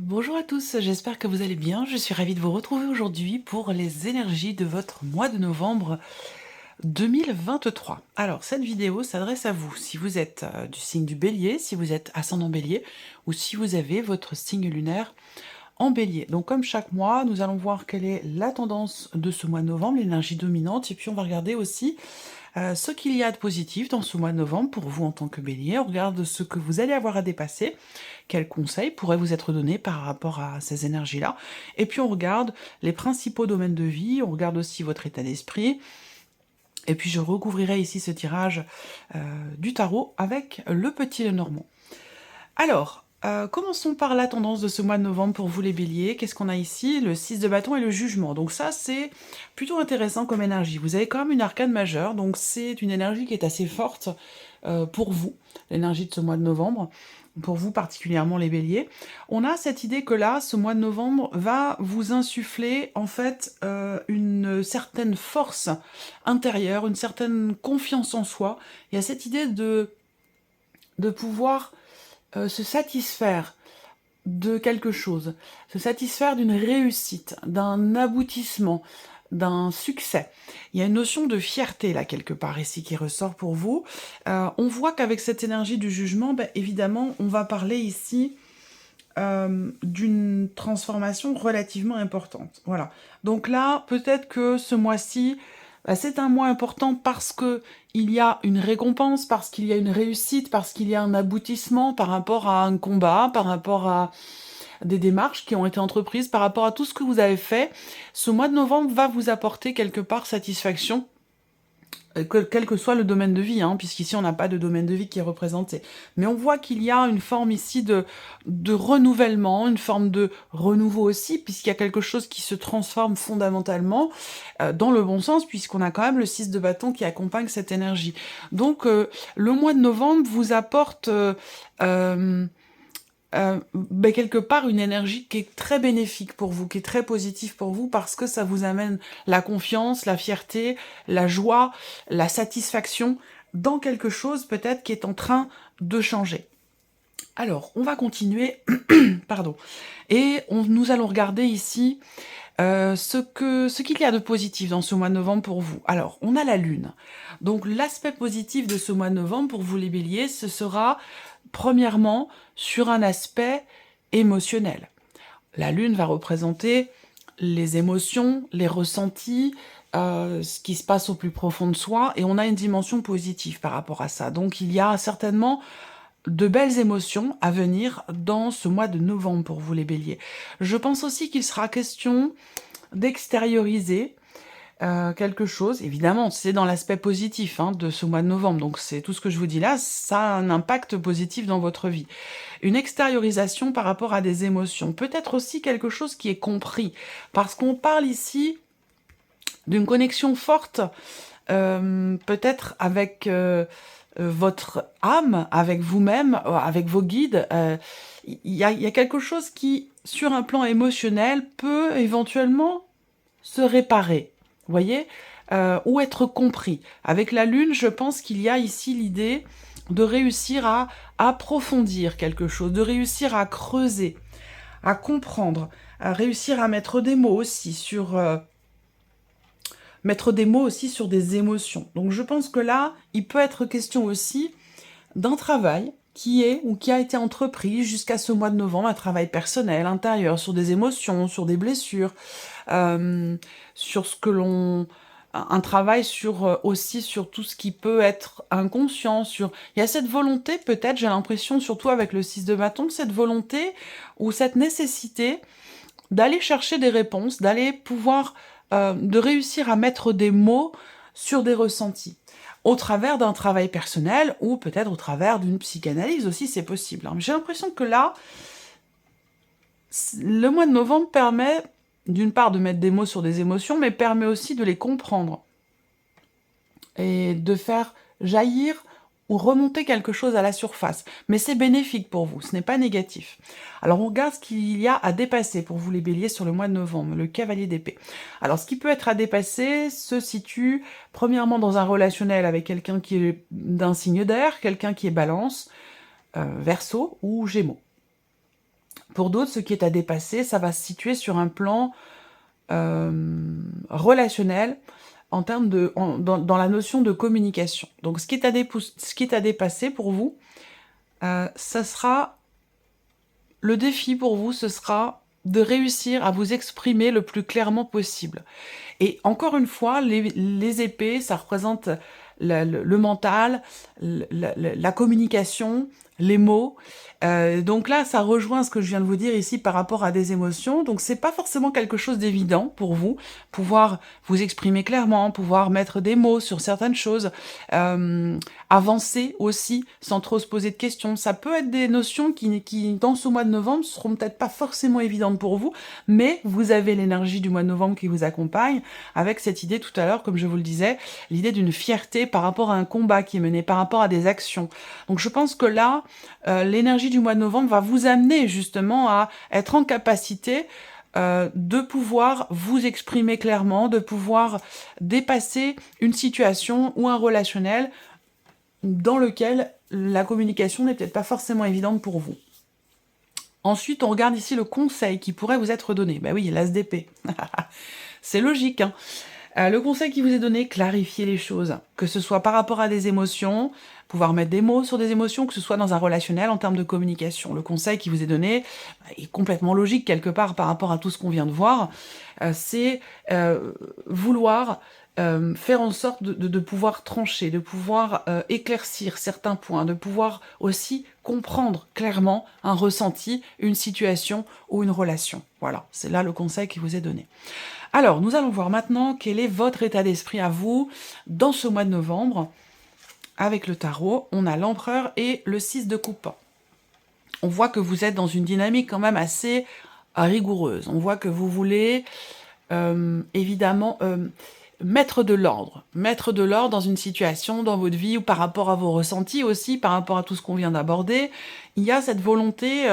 Bonjour à tous, j'espère que vous allez bien. Je suis ravie de vous retrouver aujourd'hui pour les énergies de votre mois de novembre 2023. Alors, cette vidéo s'adresse à vous si vous êtes du signe du Bélier, si vous êtes ascendant Bélier ou si vous avez votre signe lunaire en Bélier. Donc, comme chaque mois, nous allons voir quelle est la tendance de ce mois de novembre, l'énergie dominante, et puis on va regarder aussi ce qu'il y a de positif dans ce mois de novembre pour vous en tant que Bélier. On regarde ce que vous allez avoir à dépasser, quels conseils pourraient vous être donnés par rapport à ces énergies-là. Et puis on regarde les principaux domaines de vie, on regarde aussi votre état d'esprit. Et puis je recouvrirai ici ce tirage du tarot avec le petit Lenormand. Alors, commençons par la tendance de ce mois de novembre pour vous les béliers. Qu'est-ce qu'on a ici? Le 6 de bâton et le jugement. Donc ça, c'est plutôt intéressant comme énergie. Vous avez quand même une arcane majeure, donc c'est une énergie qui est assez forte pour vous, l'énergie de ce mois de novembre, pour vous particulièrement les béliers. On a cette idée que là, ce mois de novembre va vous insuffler en fait une certaine force intérieure, une certaine confiance en soi. Il y a cette idée de pouvoir se satisfaire de quelque chose, se satisfaire d'une réussite, d'un aboutissement, d'un succès. Il y a une notion de fierté là quelque part ici qui ressort pour vous. On voit qu'avec cette énergie du jugement, évidemment, on va parler ici d'une transformation relativement importante. Voilà. Donc là, peut-être que ce mois-ci, c'est un mois important parce que il y a une récompense, parce qu'il y a une réussite, parce qu'il y a un aboutissement par rapport à un combat, par rapport à des démarches qui ont été entreprises, par rapport à tout ce que vous avez fait. Ce mois de novembre va vous apporter quelque part satisfaction, quel que soit le domaine de vie, puisqu'ici on n'a pas de domaine de vie qui est représenté. Mais on voit qu'il y a une forme ici de renouvellement, une forme de renouveau aussi, puisqu'il y a quelque chose qui se transforme fondamentalement dans le bon sens, puisqu'on a quand même le 6 de bâton qui accompagne cette énergie. Donc le mois de novembre vous apporte quelque part une énergie qui est très bénéfique pour vous, qui est très positive pour vous, parce que ça vous amène la confiance, la fierté, la joie, la satisfaction dans quelque chose peut-être qui est en train de changer. Alors, on va continuer, pardon, et nous allons regarder ici ce qu'il y a de positif dans ce mois de novembre pour vous. Alors, on a la Lune. Donc, l'aspect positif de ce mois de novembre pour vous les béliers, ce sera premièrement sur un aspect émotionnel. La Lune va représenter les émotions, les ressentis, ce qui se passe au plus profond de soi, et on a une dimension positive par rapport à ça. Donc, il y a certainement de belles émotions à venir dans ce mois de novembre pour vous les béliers. Je pense aussi qu'il sera question d'extérioriser quelque chose. Évidemment, c'est dans l'aspect positif de ce mois de novembre, donc c'est tout ce que je vous dis là, ça a un impact positif dans votre vie. Une extériorisation par rapport à des émotions, peut-être aussi quelque chose qui est compris, parce qu'on parle ici d'une connexion forte, peut-être avec votre âme, avec vous-même, avec vos guides. Il y a quelque chose qui, sur un plan émotionnel, peut éventuellement se réparer, vous voyez, ou être compris. Avec la Lune, je pense qu'il y a ici l'idée de réussir à approfondir quelque chose, de réussir à creuser, à comprendre, à réussir à mettre des mots aussi sur des émotions. Donc je pense que là, il peut être question aussi d'un travail qui est ou qui a été entrepris jusqu'à ce mois de novembre, un travail personnel, intérieur, sur des émotions, sur des blessures, sur ce que l'on... un travail sur aussi sur tout ce qui peut être inconscient, il y a cette volonté peut-être, j'ai l'impression, surtout avec le 6 de bâton, cette volonté ou cette nécessité d'aller chercher des réponses, d'aller pouvoir de réussir à mettre des mots sur des ressentis, au travers d'un travail personnel ou peut-être au travers d'une psychanalyse aussi, c'est possible. Mais j'ai l'impression que là, le mois de novembre permet d'une part, de mettre des mots sur des émotions, mais permet aussi de les comprendre et de faire jaillir ou remonter quelque chose à la surface. Mais c'est bénéfique pour vous, ce n'est pas négatif. Alors on regarde ce qu'il y a à dépasser pour vous les béliers sur le mois de novembre, le cavalier d'épée. Alors ce qui peut être à dépasser se situe premièrement dans un relationnel avec quelqu'un qui est d'un signe d'air, quelqu'un qui est balance, verseau ou gémeaux. Pour d'autres, ce qui est à dépasser, ça va se situer sur un plan relationnel, en termes dans la notion de communication. Donc ce qui est à dépasser pour vous, ça sera le défi pour vous, ce sera de réussir à vous exprimer le plus clairement possible. Et encore une fois, les épées, ça représente le mental, la communication, les mots. Donc là, ça rejoint ce que je viens de vous dire ici par rapport à des émotions. Donc c'est pas forcément quelque chose d'évident pour vous, pouvoir vous exprimer clairement, pouvoir mettre des mots sur certaines choses, avancer aussi sans trop se poser de questions. Ça peut être des notions qui dans ce mois de novembre, seront peut-être pas forcément évidentes pour vous, mais vous avez l'énergie du mois de novembre qui vous accompagne, avec cette idée tout à l'heure, comme je vous le disais, l'idée d'une fierté par rapport à un combat qui est mené, par rapport à des actions. Donc je pense que là, l'énergie du mois de novembre va vous amener justement à être en capacité de pouvoir vous exprimer clairement, de pouvoir dépasser une situation ou un relationnel dans lequel la communication n'est peut-être pas forcément évidente pour vous. Ensuite, on regarde ici le conseil qui pourrait vous être donné. Ben oui, l'as d'épée. C'est logique, hein. Le conseil qui vous est donné, clarifiez les choses, que ce soit par rapport à des émotions, pouvoir mettre des mots sur des émotions, que ce soit dans un relationnel en termes de communication. Le conseil qui vous est donné est complètement logique quelque part par rapport à tout ce qu'on vient de voir. C'est vouloir faire en sorte de pouvoir trancher, de pouvoir éclaircir certains points, de pouvoir aussi comprendre clairement un ressenti, une situation ou une relation. Voilà, c'est là le conseil qui vous est donné. Alors, nous allons voir maintenant quel est votre état d'esprit à vous dans ce mois de novembre. Avec le tarot, on a l'empereur et le 6 de coupe. On voit que vous êtes dans une dynamique quand même assez rigoureuse. On voit que vous voulez évidemment mettre de l'ordre dans une situation, dans votre vie, ou par rapport à vos ressentis aussi, par rapport à tout ce qu'on vient d'aborder. Il y a cette volonté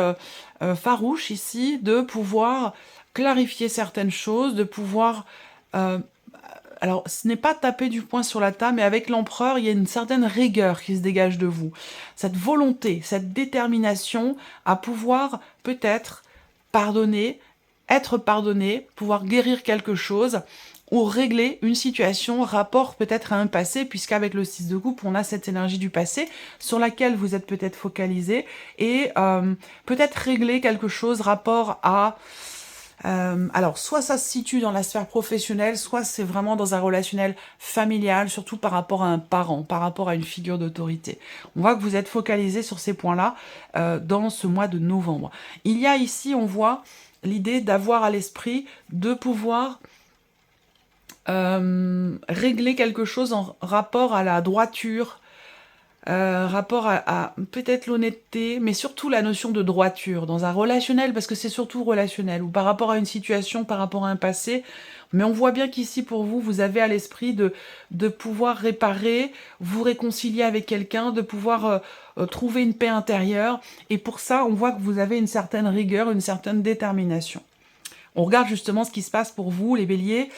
farouche ici de pouvoir clarifier certaines choses, de pouvoir... alors, ce n'est pas taper du poing sur la table, mais avec l'empereur, il y a une certaine rigueur qui se dégage de vous. Cette volonté, cette détermination à pouvoir peut-être pardonner, être pardonné, pouvoir guérir quelque chose, ou régler une situation, rapport peut-être à un passé, puisqu'avec le 6 de coupe, on a cette énergie du passé sur laquelle vous êtes peut-être focalisé, et peut-être régler quelque chose, rapport à... alors, soit ça se situe dans la sphère professionnelle, soit c'est vraiment dans un relationnel familial, surtout par rapport à un parent, par rapport à une figure d'autorité. On voit que vous êtes focalisé sur ces points-là dans ce mois de novembre. Il y a ici, on voit, l'idée d'avoir à l'esprit de pouvoir régler quelque chose en rapport à la droiture, rapport à peut-être l'honnêteté, mais surtout la notion de droiture dans un relationnel, parce que c'est surtout relationnel, ou par rapport à une situation, par rapport à un passé. Mais on voit bien qu'ici, pour vous, vous avez à l'esprit de pouvoir réparer, vous réconcilier avec quelqu'un, de pouvoir trouver une paix intérieure. Et pour ça, on voit que vous avez une certaine rigueur, une certaine détermination. On regarde justement ce qui se passe pour vous, les béliers,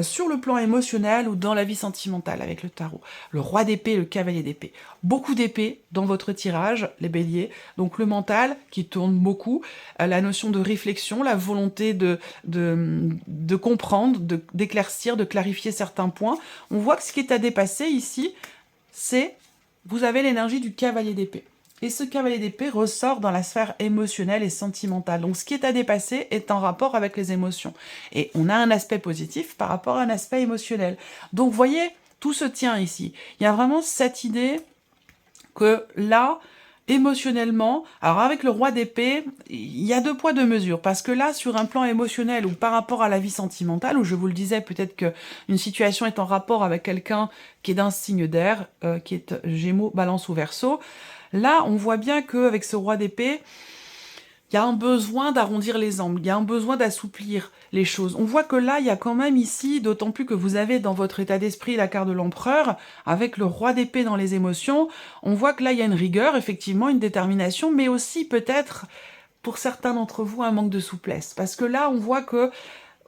sur le plan émotionnel ou dans la vie sentimentale avec le tarot. Le roi d'épée, le cavalier d'épée. Beaucoup d'épées dans votre tirage, les béliers. Donc le mental qui tourne beaucoup, la notion de réflexion, la volonté de comprendre, d'éclaircir, de clarifier certains points. On voit que ce qui est à dépasser ici, c'est vous avez l'énergie du cavalier d'épée. Et ce cavalier d'épée ressort dans la sphère émotionnelle et sentimentale. Donc ce qui est à dépasser est en rapport avec les émotions. Et on a un aspect positif par rapport à un aspect émotionnel. Donc vous voyez, tout se tient ici. Il y a vraiment cette idée que là, émotionnellement, alors avec le roi d'épée, il y a 2 poids 2 mesures, parce que là, sur un plan émotionnel ou par rapport à la vie sentimentale, où je vous le disais, peut-être qu'une situation est en rapport avec quelqu'un qui est d'un signe d'air, qui est Gémeaux, Balance ou Verseau, là, on voit bien qu'avec ce roi d'épée, il y a un besoin d'arrondir les angles, il y a un besoin d'assouplir les choses. On voit que là, il y a quand même ici, d'autant plus que vous avez dans votre état d'esprit la carte de l'empereur, avec le roi d'épée dans les émotions, on voit que là, il y a une rigueur, effectivement, une détermination, mais aussi peut-être, pour certains d'entre vous, un manque de souplesse. Parce que là, on voit que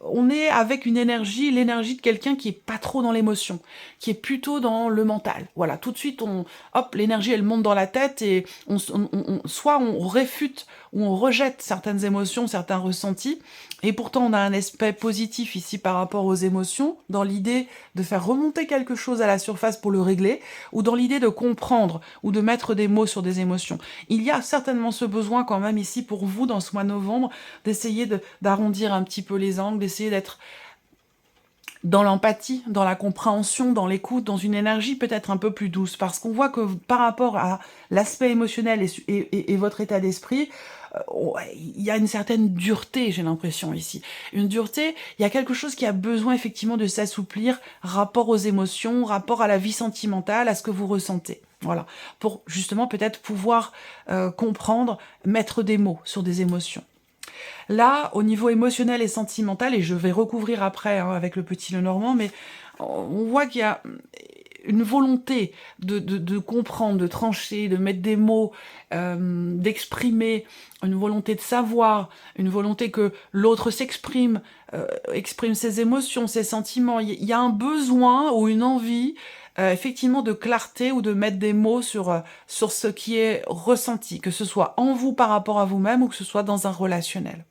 on est avec une énergie, l'énergie de quelqu'un qui est pas trop dans l'émotion, qui est plutôt dans le mental. Voilà, tout de suite, hop, l'énergie, elle monte dans la tête et soit on réfute ou on rejette certaines émotions, certains ressentis, et pourtant on a un aspect positif ici par rapport aux émotions, dans l'idée de faire remonter quelque chose à la surface pour le régler, ou dans l'idée de comprendre ou de mettre des mots sur des émotions. Il y a certainement ce besoin quand même ici pour vous, dans ce mois de novembre, d'essayer d'arrondir un petit peu les angles, d'essayer d'être dans l'empathie, dans la compréhension, dans l'écoute, dans une énergie peut-être un peu plus douce. Parce qu'on voit que par rapport à l'aspect émotionnel et votre état d'esprit, il y a une certaine dureté, j'ai l'impression ici. Une dureté, il y a quelque chose qui a besoin effectivement de s'assouplir, rapport aux émotions, rapport à la vie sentimentale, à ce que vous ressentez. Voilà, pour justement peut-être pouvoir comprendre, mettre des mots sur des émotions. Là, au niveau émotionnel et sentimental, et je vais recouvrir après avec le petit Lenormand, mais on voit qu'il y a une volonté de comprendre, de trancher, de mettre des mots, d'exprimer, une volonté de savoir, une volonté que l'autre s'exprime, exprime ses émotions, ses sentiments. Il y a un besoin ou une envie effectivement de clarté ou de mettre des mots sur ce qui est ressenti, que ce soit en vous par rapport à vous-même ou que ce soit dans un relationnel.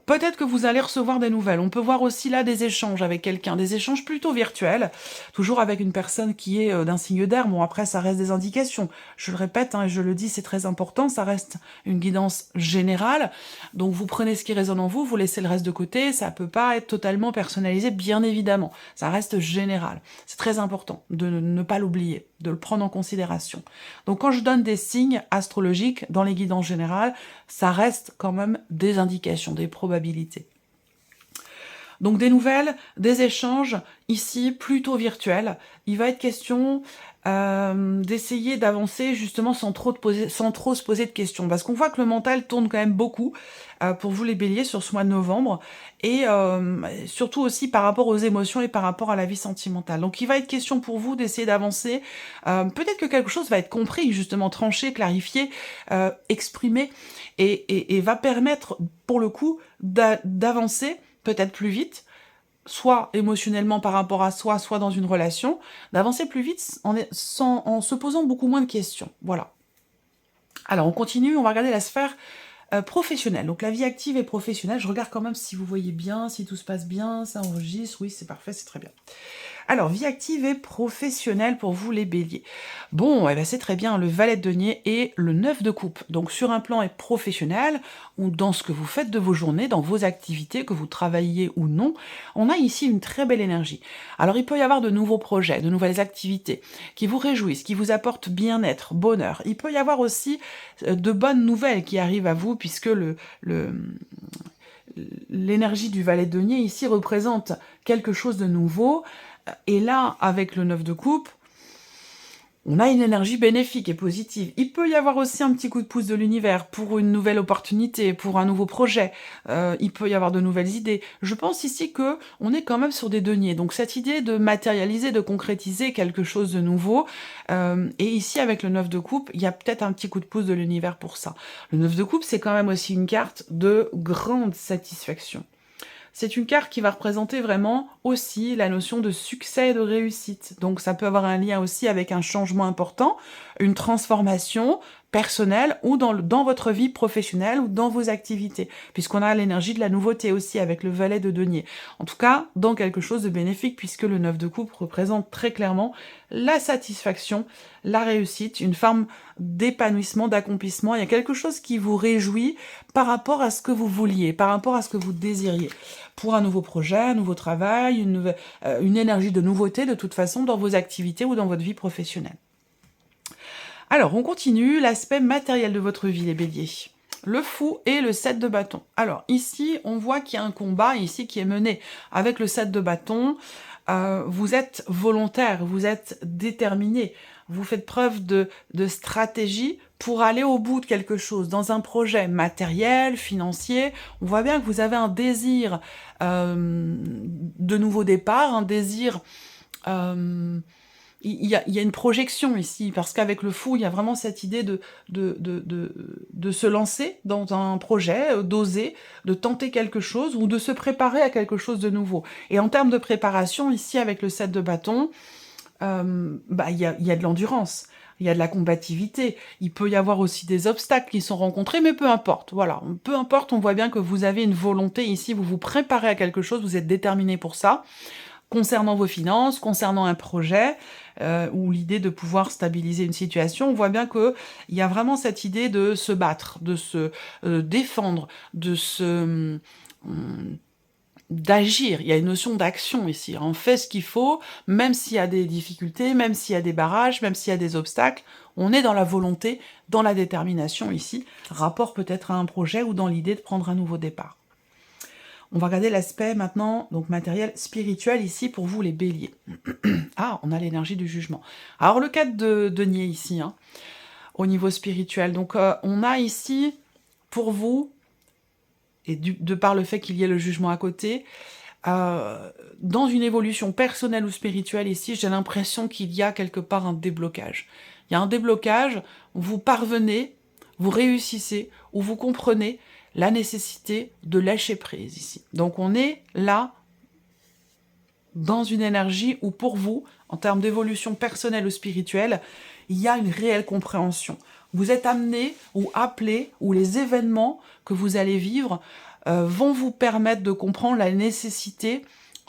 Peut-être que vous allez recevoir des nouvelles. On peut voir aussi là des échanges avec quelqu'un, des échanges plutôt virtuels, toujours avec une personne qui est d'un signe d'air. Bon, après, ça reste des indications. Je le répète, et je le dis, c'est très important, ça reste une guidance générale. Donc, vous prenez ce qui résonne en vous, vous laissez le reste de côté. Ça peut pas être totalement personnalisé, bien évidemment. Ça reste général. C'est très important de ne pas l'oublier, de le prendre en considération. Donc, quand je donne des signes astrologiques dans les guidances générales, ça reste quand même des indications, des probabilités. Donc des nouvelles, des échanges, ici plutôt virtuels. Il va être question d'essayer d'avancer justement sans trop se poser de questions. Parce qu'on voit que le mental tourne quand même beaucoup pour vous les béliers sur ce mois de novembre. Et surtout aussi par rapport aux émotions et par rapport à la vie sentimentale. Donc il va être question pour vous d'essayer d'avancer. Peut-être que quelque chose va être compris, justement tranché, clarifié, exprimé, et va permettre pour le coup d'avancer peut-être plus vite, soit émotionnellement par rapport à soi, soit dans une relation, d'avancer plus vite en se posant beaucoup moins de questions. Voilà. Alors on continue, on va regarder la sphère professionnelle. Donc la vie active et professionnelle, je regarde quand même si vous voyez bien, si tout se passe bien, ça enregistre, oui c'est parfait, c'est très bien. Alors, vie active et professionnelle pour vous les béliers. Bon, eh ben c'est très bien, le valet de denier et le 9 de coupe. Donc sur un plan professionnel, ou dans ce que vous faites de vos journées, dans vos activités, que vous travaillez ou non, on a ici une très belle énergie. Alors il peut y avoir de nouveaux projets, de nouvelles activités qui vous réjouissent, qui vous apportent bien-être, bonheur. Il peut y avoir aussi de bonnes nouvelles qui arrivent à vous, puisque l'énergie du valet de denier ici représente quelque chose de nouveau. Et là, avec le 9 de coupe, on a une énergie bénéfique et positive. Il peut y avoir aussi un petit coup de pouce de l'univers pour une nouvelle opportunité, pour un nouveau projet. Il peut y avoir de nouvelles idées. Je pense ici que on est quand même sur des deniers. Donc cette idée de matérialiser, de concrétiser quelque chose de nouveau. Et ici, avec le 9 de coupe, il y a peut-être un petit coup de pouce de l'univers pour ça. Le 9 de coupe, c'est quand même aussi une carte de grande satisfaction. C'est une carte qui va représenter vraiment aussi la notion de succès et de réussite. Donc ça peut avoir un lien aussi avec un changement important, une transformation personnelle ou dans votre vie professionnelle ou dans vos activités, puisqu'on a l'énergie de la nouveauté aussi avec le valet de denier. En tout cas, dans quelque chose de bénéfique, puisque le 9 de coupe représente très clairement la satisfaction, la réussite, une forme d'épanouissement, d'accomplissement. Il y a quelque chose qui vous réjouit par rapport à ce que vous vouliez, par rapport à ce que vous désiriez. Pour un nouveau projet, un nouveau travail, une énergie de nouveauté de toute façon dans vos activités ou dans votre vie professionnelle. Alors, on continue l'aspect matériel de votre vie, les béliers. Le fou et le 7 de bâton. Alors, ici, on voit qu'il y a un combat ici qui est mené avec le 7 de bâton. Vous êtes volontaire, vous êtes déterminé, vous faites preuve de stratégie pour aller au bout de quelque chose, dans un projet matériel, financier. On voit bien que vous avez un désir de nouveau départ, un désir... il y a une projection ici, parce qu'avec le fou, il y a vraiment cette idée de se lancer dans un projet, d'oser, de tenter quelque chose, ou de se préparer à quelque chose de nouveau. Et en termes de préparation, ici, avec le 7 de bâton, il y a de l'endurance, il y a de la combativité, il peut y avoir aussi des obstacles qui sont rencontrés, mais peu importe, voilà, peu importe, on voit bien que vous avez une volonté ici, vous vous préparez à quelque chose, vous êtes déterminé pour ça, concernant vos finances, concernant un projet, ou l'idée de pouvoir stabiliser une situation, on voit bien qu'il y a vraiment cette idée de se battre, de se défendre, de se... d'agir, il y a une notion d'action ici. On fait ce qu'il faut, même s'il y a des difficultés, même s'il y a des barrages, même s'il y a des obstacles, on est dans la volonté, dans la détermination ici, rapport peut-être à un projet ou dans l'idée de prendre un nouveau départ. On va regarder l'aspect maintenant, donc matériel, spirituel ici pour vous les béliers. Ah, on a l'énergie du jugement. Alors le 4 de denier ici, hein, au niveau spirituel. Donc on a ici, pour vous, et de par le fait qu'il y ait le jugement à côté, dans une évolution personnelle ou spirituelle ici, j'ai l'impression qu'il y a quelque part un déblocage. Il y a un déblocage, vous parvenez, vous réussissez, ou vous comprenez la nécessité de lâcher prise ici. Donc on est là dans une énergie où pour vous, en termes d'évolution personnelle ou spirituelle, il y a une réelle compréhension. Vous êtes amené ou appelé, ou les événements que vous allez vivre vont vous permettre de comprendre la nécessité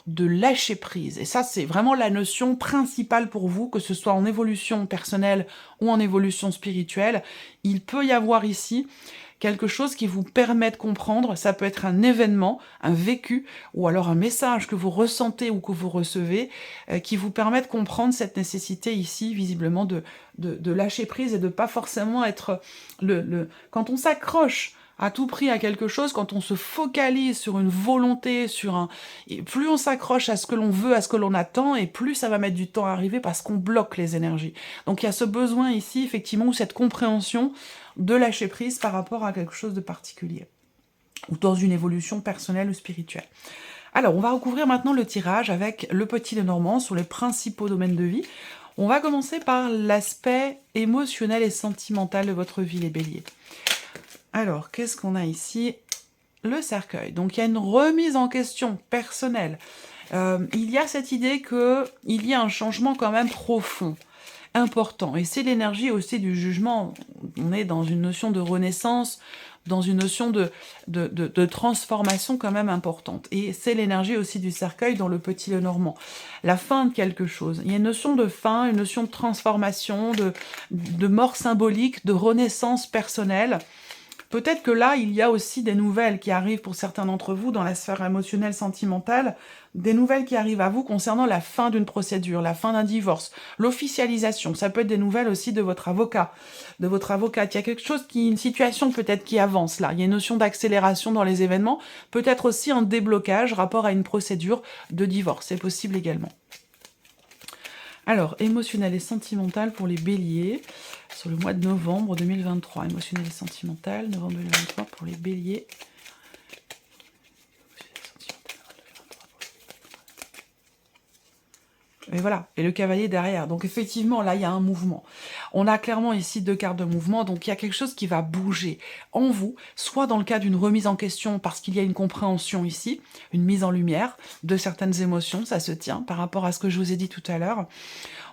de lâcher prise. Et ça, c'est vraiment la notion principale pour vous, que ce soit en évolution personnelle ou en évolution spirituelle. Il peut y avoir ici quelque chose qui vous permet de comprendre, ça peut être un événement, un vécu, ou alors un message que vous ressentez ou que vous recevez, qui vous permet de comprendre cette nécessité ici, visiblement, de lâcher prise et de pas forcément être... Quand on s'accroche à tout prix à quelque chose, quand on se focalise sur une volonté, et plus on s'accroche à ce que l'on veut, à ce que l'on attend, et plus ça va mettre du temps à arriver parce qu'on bloque les énergies. Donc il y a ce besoin ici, effectivement, ou cette compréhension de lâcher prise par rapport à quelque chose de particulier, ou dans une évolution personnelle ou spirituelle. Alors, on va recouvrir maintenant le tirage avec le petit Lenormand sur les principaux domaines de vie. On va commencer par l'aspect émotionnel et sentimental de votre vie, les béliers. Alors, qu'est-ce qu'on a ici? Le cercueil. Donc, il y a une remise en question personnelle. Il y a cette idée qu'il y a un changement quand même profond, important. Et c'est l'énergie aussi du jugement. On est dans une notion de renaissance, dans une notion de transformation quand même importante. Et c'est l'énergie aussi du cercueil dans le petit Lenormand. La fin de quelque chose. Il y a une notion de fin, une notion de transformation, de mort symbolique, de renaissance personnelle. Peut-être que là, il y a aussi des nouvelles qui arrivent pour certains d'entre vous dans la sphère émotionnelle, sentimentale, des nouvelles qui arrivent à vous concernant la fin d'une procédure, la fin d'un divorce, l'officialisation. Ça peut être des nouvelles aussi de votre avocat, de votre avocate. Il y a quelque chose une situation peut-être qui avance là. Il y a une notion d'accélération dans les événements, peut-être aussi un déblocage rapport à une procédure de divorce. C'est possible également. Alors, émotionnel et sentimental pour les béliers, sur le mois de novembre 2023. Émotionnel et sentimental, novembre 2023 pour les béliers. Et voilà, et le cavalier derrière. Donc effectivement, là, il y a un mouvement. On a clairement ici 2 cartes de mouvement, donc il y a quelque chose qui va bouger en vous, soit dans le cas d'une remise en question, parce qu'il y a une compréhension ici, une mise en lumière de certaines émotions, ça se tient par rapport à ce que je vous ai dit tout à l'heure.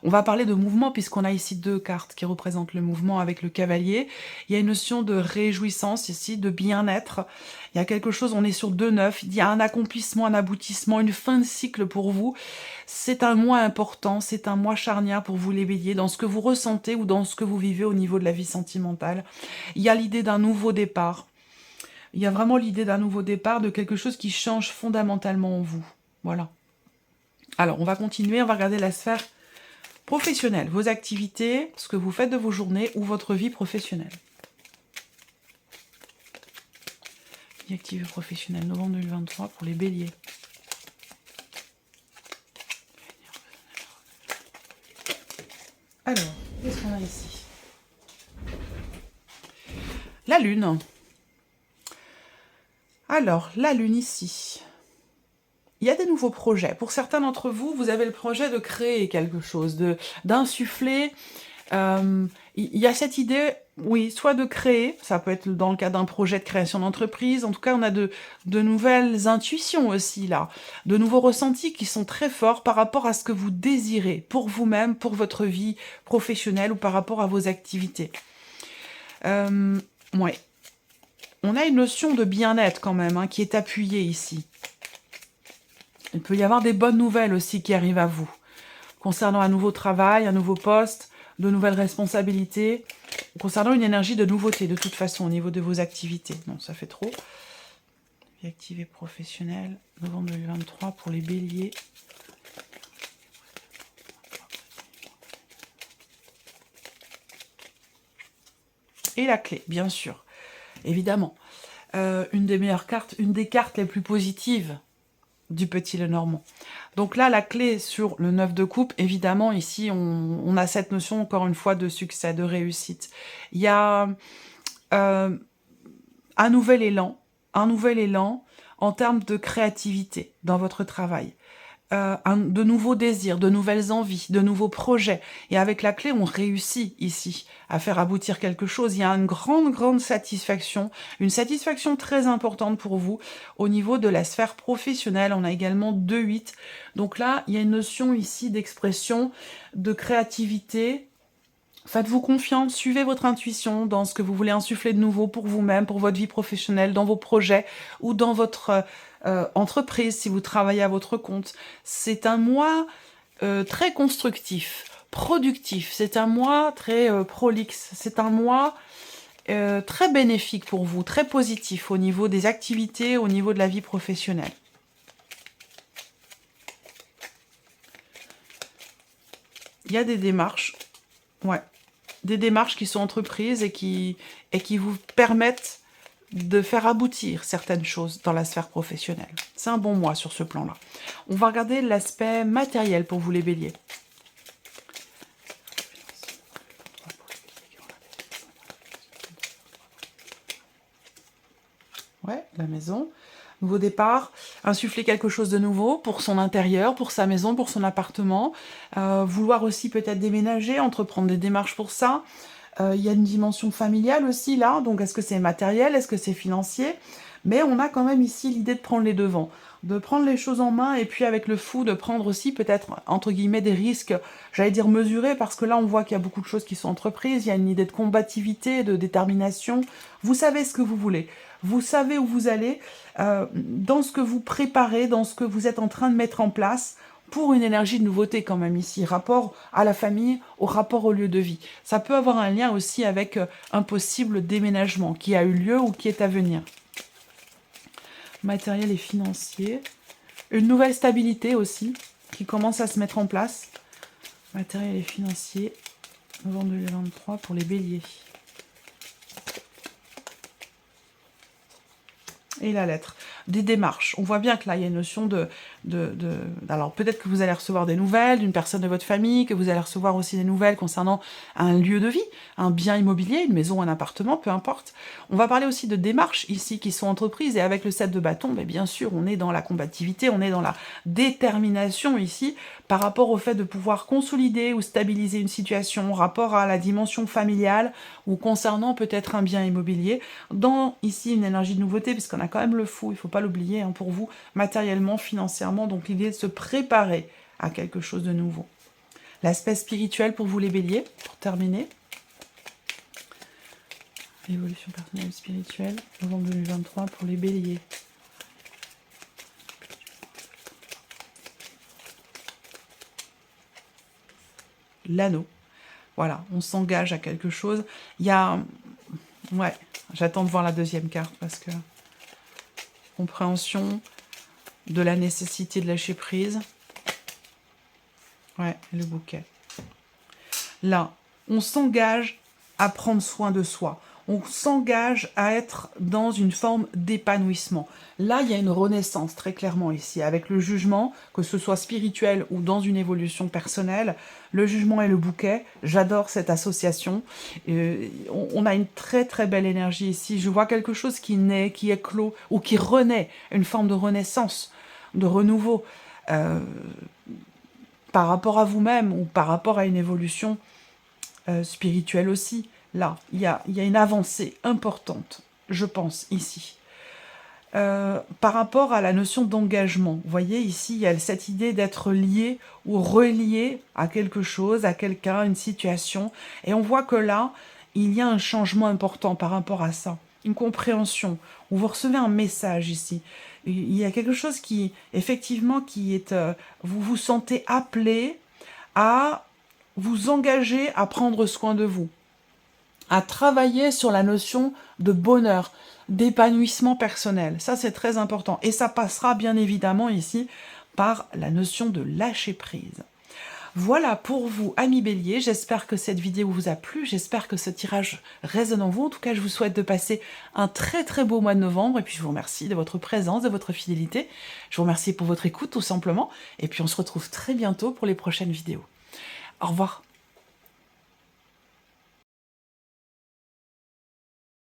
On va parler de mouvement, puisqu'on a ici 2 cartes qui représentent le mouvement avec le cavalier. Il y a une notion de réjouissance ici, de bien-être. Il y a quelque chose, on est sur 2-9, il y a un accomplissement, un aboutissement, une fin de cycle pour vous. C'est un mois important, c'est un mois charnière pour vous les béliers, dans ce que vous ressentez ou dans ce que vous vivez au niveau de la vie sentimentale. Il y a l'idée d'un nouveau départ. Il y a vraiment l'idée d'un nouveau départ, de quelque chose qui change fondamentalement en vous. Voilà. Alors, on va continuer, on va regarder la sphère professionnelle, vos activités, ce que vous faites de vos journées ou votre vie professionnelle. Vie active professionnelle, novembre 2023 pour les béliers. Alors, qu'est-ce qu'on a ici? La lune. Alors, la lune ici. Il y a des nouveaux projets. Pour certains d'entre vous, vous avez le projet de créer quelque chose, d'insuffler. Il y a cette idée, oui, soit de créer, ça peut être dans le cas d'un projet de création d'entreprise, en tout cas on a de nouvelles intuitions aussi là, de nouveaux ressentis qui sont très forts par rapport à ce que vous désirez, pour vous-même, pour votre vie professionnelle ou par rapport à vos activités. Ouais. On a une notion de bien-être quand même, hein, qui est appuyée ici. Il peut y avoir des bonnes nouvelles aussi qui arrivent à vous, concernant un nouveau travail, un nouveau poste, de nouvelles responsabilités, concernant une énergie de nouveauté, de toute façon, au niveau de vos activités. Non, ça fait trop. Vie activée professionnelle, novembre 2023 pour les béliers. Et la clé, bien sûr, évidemment. Une des meilleures cartes, une des cartes les plus positives du petit Lenormand. Donc là, la clé sur le 9 de coupe, évidemment, ici, on a cette notion, encore une fois, de succès, de réussite. Il y a un nouvel élan en termes de créativité dans votre travail. De nouveaux désirs, de nouvelles envies, de nouveaux projets. Et avec la clé, on réussit ici à faire aboutir quelque chose. Il y a une grande satisfaction, une satisfaction très importante pour vous au niveau de la sphère professionnelle. On a également 2-8. Donc là, il y a une notion ici d'expression, de créativité. Faites-vous confiance, suivez votre intuition dans ce que vous voulez insuffler de nouveau pour vous-même, pour votre vie professionnelle, dans vos projets ou dans votre entreprise si vous travaillez à votre compte. C'est un mois très constructif, productif. C'est un mois très prolixe. C'est un mois très bénéfique pour vous, très positif au niveau des activités, au niveau de la vie professionnelle. Il y a des démarches, ouais, des démarches qui sont entreprises et qui vous permettent de faire aboutir certaines choses dans la sphère professionnelle. C'est un bon mois sur ce plan-là. On va regarder l'aspect matériel pour vous les béliers. Ouais, la maison. Nouveau départ, insuffler quelque chose de nouveau pour son intérieur, pour sa maison, pour son appartement. Vouloir aussi peut-être déménager, entreprendre des démarches pour ça. Il y a une dimension familiale aussi là, donc est-ce que c'est matériel, est-ce que c'est financier? Mais on a quand même ici l'idée de prendre les devants, de prendre les choses en main et puis avec le fou de prendre aussi peut-être entre guillemets des risques, j'allais dire mesurés, parce que là on voit qu'il y a beaucoup de choses qui sont entreprises, il y a une idée de combativité, de détermination. Vous savez ce que vous voulez, vous savez où vous allez, dans ce que vous préparez, dans ce que vous êtes en train de mettre en place, pour une énergie de nouveauté quand même ici, rapport à la famille, au rapport au lieu de vie. Ça peut avoir un lien aussi avec un possible déménagement qui a eu lieu ou qui est à venir. Matériel et financier. Une nouvelle stabilité aussi qui commence à se mettre en place. Matériel et financier, novembre 2023 pour les béliers. Et la lettre. Des démarches. On voit bien que là, il y a une notion alors, peut-être que vous allez recevoir des nouvelles d'une personne de votre famille, que vous allez recevoir aussi des nouvelles concernant un lieu de vie, un bien immobilier, une maison, un appartement, peu importe. On va parler aussi de démarches ici qui sont entreprises. Et avec le 7 de bâton, mais bien sûr, on est dans la combativité, on est dans la détermination ici par rapport au fait de pouvoir consolider ou stabiliser une situation, rapport à la dimension familiale ou concernant peut-être un bien immobilier, dans ici une énergie de nouveauté, puisqu'on a quand même le fou, il ne faut pas l'oublier, hein, pour vous, matériellement, financièrement, donc l'idée de se préparer à quelque chose de nouveau. L'aspect spirituel pour vous les béliers, pour terminer. L'évolution personnelle et spirituelle, novembre 2023 pour les béliers. L'anneau. Voilà, on s'engage à quelque chose. Il y a... Ouais, j'attends de voir la deuxième carte parce que... Compréhension de la nécessité de lâcher prise. Ouais, le bouquet. Là, on s'engage à prendre soin de soi. on s'engage à être dans une forme d'épanouissement. Là, il y a une renaissance très clairement ici, avec le jugement, que ce soit spirituel ou dans une évolution personnelle. Le jugement et le bouquet, j'adore cette association. On a une très très belle énergie ici. Je vois quelque chose qui naît, qui éclot, ou qui renaît, une forme de renaissance, de renouveau, par rapport à vous-même ou par rapport à une évolution spirituelle aussi. Là, il y a une avancée importante, je pense, ici. Par rapport à la notion d'engagement, vous voyez, ici, il y a cette idée d'être lié ou relié à quelque chose, à quelqu'un, une situation. Et on voit que là, il y a un changement important par rapport à ça. Une compréhension, où vous recevez un message ici. Il y a quelque chose qui, effectivement, qui est... vous vous sentez appelé à vous engager à prendre soin de vous, à travailler sur la notion de bonheur, d'épanouissement personnel. Ça, c'est très important. Et ça passera bien évidemment ici par la notion de lâcher prise. Voilà pour vous, amis béliers. J'espère que cette vidéo vous a plu. J'espère que ce tirage résonne en vous. En tout cas, je vous souhaite de passer un très très beau mois de novembre. Et puis, je vous remercie de votre présence, de votre fidélité. Je vous remercie pour votre écoute, tout simplement. Et puis, on se retrouve très bientôt pour les prochaines vidéos. Au revoir.